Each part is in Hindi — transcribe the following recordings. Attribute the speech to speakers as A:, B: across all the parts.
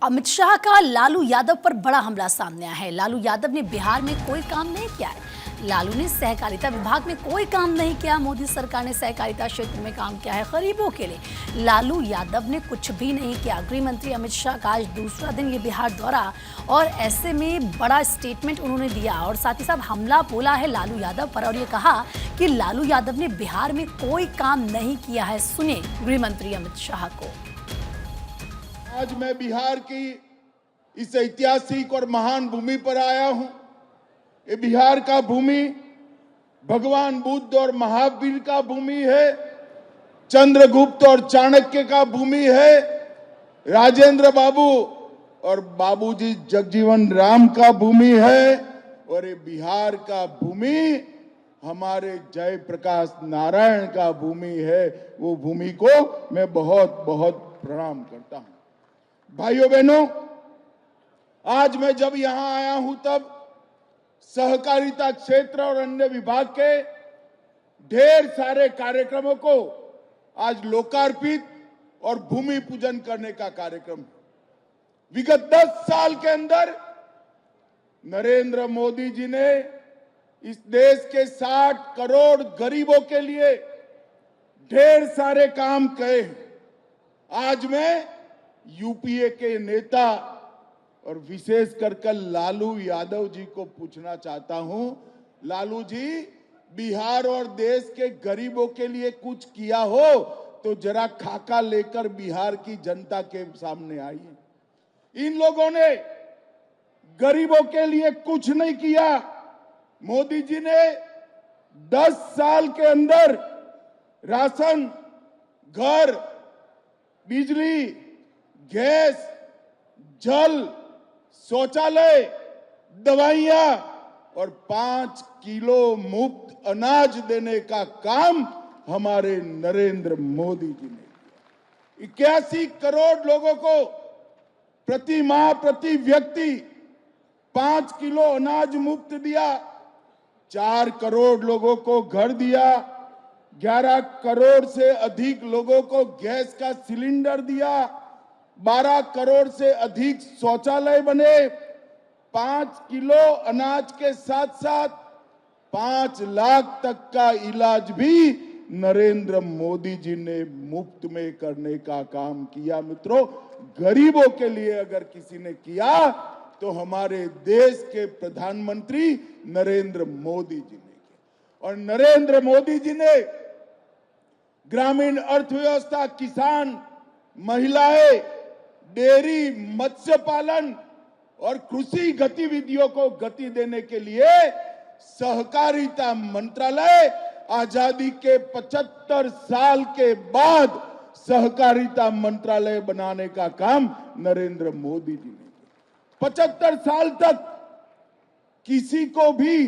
A: अमित शाह का लालू यादव पर बड़ा हमला सामने आया है। लालू यादव ने बिहार में कोई काम नहीं किया है। लालू ने सहकारिता विभाग में कोई काम नहीं किया। मोदी सरकार ने सहकारिता क्षेत्र में काम किया है गरीबों के लिए। लालू यादव ने कुछ भी नहीं किया। गृह मंत्री अमित शाह का आज दूसरा दिन ये बिहार दौरा और ऐसे में बड़ा स्टेटमेंट उन्होंने दिया और साथ ही साथ हमला बोला है लालू यादव पर और ये कहा कि लालू यादव ने बिहार में कोई काम नहीं किया है। सुनिए गृह मंत्री अमित शाह को।
B: आज मैं बिहार की इस ऐतिहासिक और महान भूमि पर आया हूं। ये बिहार का भूमि भगवान बुद्ध और महावीर का भूमि है, चंद्रगुप्त और चाणक्य का भूमि है, राजेंद्र बाबू और बाबूजी जगजीवन राम का भूमि है और ये बिहार का भूमि हमारे जयप्रकाश नारायण का भूमि है। वो भूमि को मैं बहुत बहुत प्रणाम करता हूं। भाइयों बहनों, आज मैं जब यहां आया हूं तब सहकारिता क्षेत्र और अन्य विभाग के ढेर सारे कार्यक्रमों को आज लोकार्पित और भूमि पूजन करने का कार्यक्रम। विगत 10 साल के अंदर नरेंद्र मोदी जी ने इस देश के 60 करोड़ गरीबों के लिए ढेर सारे काम किए। आज मैं यूपीए के नेता और विशेष कर लालू यादव जी को पूछना चाहता हूं, लालू जी, बिहार और देश के गरीबों के लिए कुछ किया हो तो जरा खाका लेकर बिहार की जनता के सामने आइए। इन लोगों ने गरीबों के लिए कुछ नहीं किया। मोदी जी ने 10 साल के अंदर राशन, घर, बिजली, गैस, जल, शौचालय, दवाइयां और 5 किलो मुफ्त अनाज देने का काम हमारे नरेंद्र मोदी जी ने किया। 81 करोड़ लोगों को प्रति माह प्रति व्यक्ति 5 किलो अनाज मुफ्त दिया। 4 करोड़ लोगों को घर दिया। 11 करोड़ से अधिक लोगों को गैस का सिलेंडर दिया। 12 करोड़ से अधिक शौचालय बने। 5 किलो अनाज के साथ साथ 5 लाख तक का इलाज भी नरेंद्र मोदी जी ने मुफ्त में करने का काम किया। मित्रों, गरीबों के लिए अगर किसी ने किया तो हमारे देश के प्रधानमंत्री नरेंद्र मोदी जी ने किया। और नरेंद्र मोदी जी ने ग्रामीण अर्थव्यवस्था, किसान, महिलाएं, डेयरी, मत्स्य पालन और कृषि गतिविधियों को गति देने के लिए सहकारिता मंत्रालय आजादी के 75 साल के बाद सहकारिता मंत्रालय बनाने का काम नरेंद्र मोदी जी ने किया। 75 साल तक किसी को भी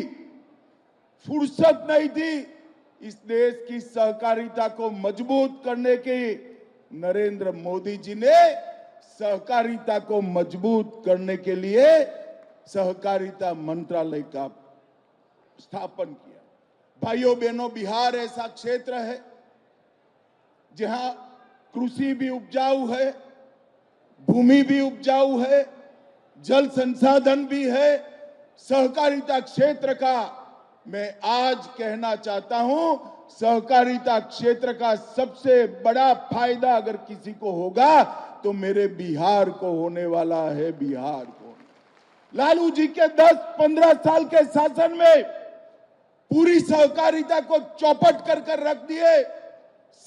B: फुर्सत नहीं थी इस देश की सहकारिता को मजबूत करने की। नरेंद्र मोदी जी ने सहकारिता को मजबूत करने के लिए सहकारिता मंत्रालय का स्थापन किया। भाइयों बहनों, बिहार ऐसा क्षेत्र है जहां कृषि भी उपजाऊ है, भूमि भी उपजाऊ है, जल संसाधन भी है। सहकारिता क्षेत्र का मैं आज कहना चाहता हूं, सहकारिता क्षेत्र का सबसे बड़ा फायदा अगर किसी को होगा तो मेरे बिहार को होने वाला है। बिहार को लालू जी के 10-15 साल के शासन में पूरी सहकारिता को चौपट कर रख दिए।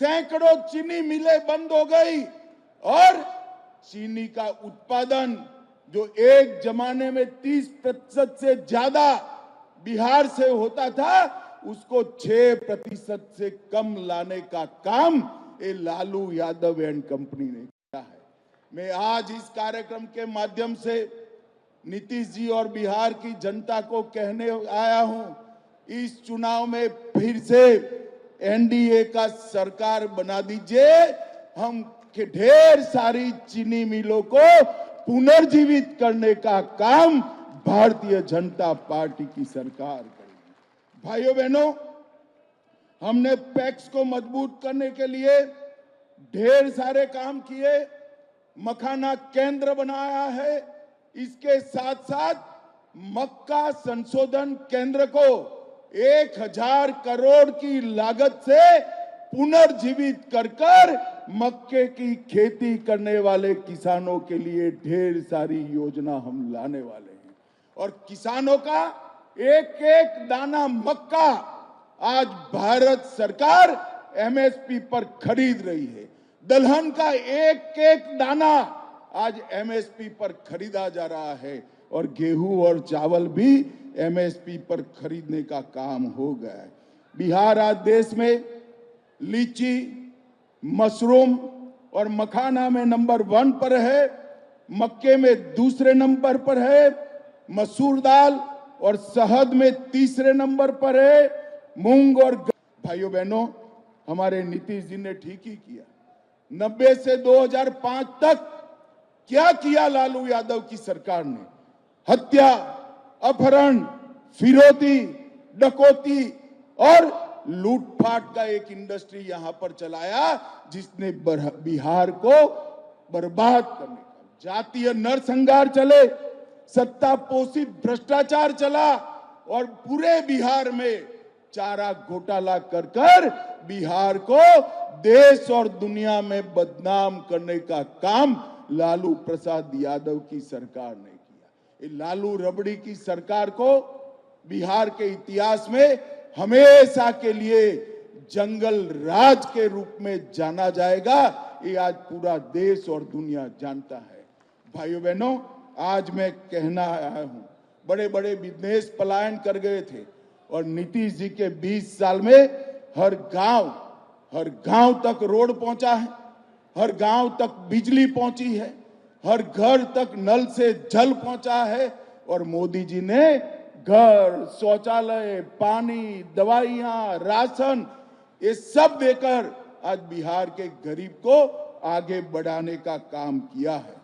B: सैकड़ों चीनी मिलें बंद हो गई और चीनी का उत्पादन जो एक जमाने में 30% से ज्यादा बिहार से होता था, उसको 6% से कम लाने का काम ये लालू यादव एंड कंपनी ने किया है। मैं आज इस कार्यक्रम के माध्यम से नीतीश जी और बिहार की जनता को कहने आया हूं, इस चुनाव में फिर से एनडीए का सरकार बना दीजिए। हम ढेर सारी चीनी मिलों को पुनर्जीवित करने का काम भारतीय जनता पार्टी की सरकार करेगी। भाइयों बहनों, हमने पैक्स को मजबूत करने के लिए ढेर सारे काम किए। मखाना केंद्र बनाया है। इसके साथ साथ मक्का संशोधन केंद्र को 1000 करोड़ की लागत से पुनर्जीवित कर मक्के की खेती करने वाले किसानों के लिए ढेर सारी योजना हम लाने वाले हैं। और किसानों का एक एक दाना मक्का आज भारत सरकार एमएसपी पर खरीद रही है। दलहन का एक एक दाना आज एमएसपी पर खरीदा जा रहा है और गेहूं और चावल भी एमएसपी पर खरीदने का काम हो गया है। बिहार आज देश में लीची, मशरूम और मखाना में नंबर 1 पर है, मक्के में दूसरे नंबर पर है, मसूर दाल और शहद में तीसरे नंबर पर है, मूंग और भाइयों बहनों, हमारे नीतीश जी ने ठीक ही किया। 90 से 2005 तक क्या किया लालू यादव की सरकार ने? हत्या, अपहरण, फिरौती, डकैती और लूटपाट का एक इंडस्ट्री यहां पर चलाया जिसने बिहार को बर्बाद करने का जातीय नरसंहार चले, सत्ता पोषित भ्रष्टाचार चला और पूरे बिहार में चारा घोटाला कर बिहार को देश और दुनिया में बदनाम करने का काम लालू प्रसाद यादव की सरकार ने किया। ये लालू रबड़ी की सरकार को बिहार के इतिहास में हमेशा के लिए जंगल राज के रूप में जाना जाएगा। ये आज पूरा देश और दुनिया जानता है। भाइयों बहनों, आज मैं कहना आया हूं, बड़े बड़े बिजनेस पलायन कर गए थे और नीतीश जी के 20 साल में हर गांव तक रोड पहुंचा है, हर गांव तक बिजली पहुंची है, हर घर तक नल से जल पहुंचा है और मोदी जी ने घर, शौचालय, पानी, दवाइयां, राशन ये सब देकर आज बिहार के गरीब को आगे बढ़ाने का काम किया है।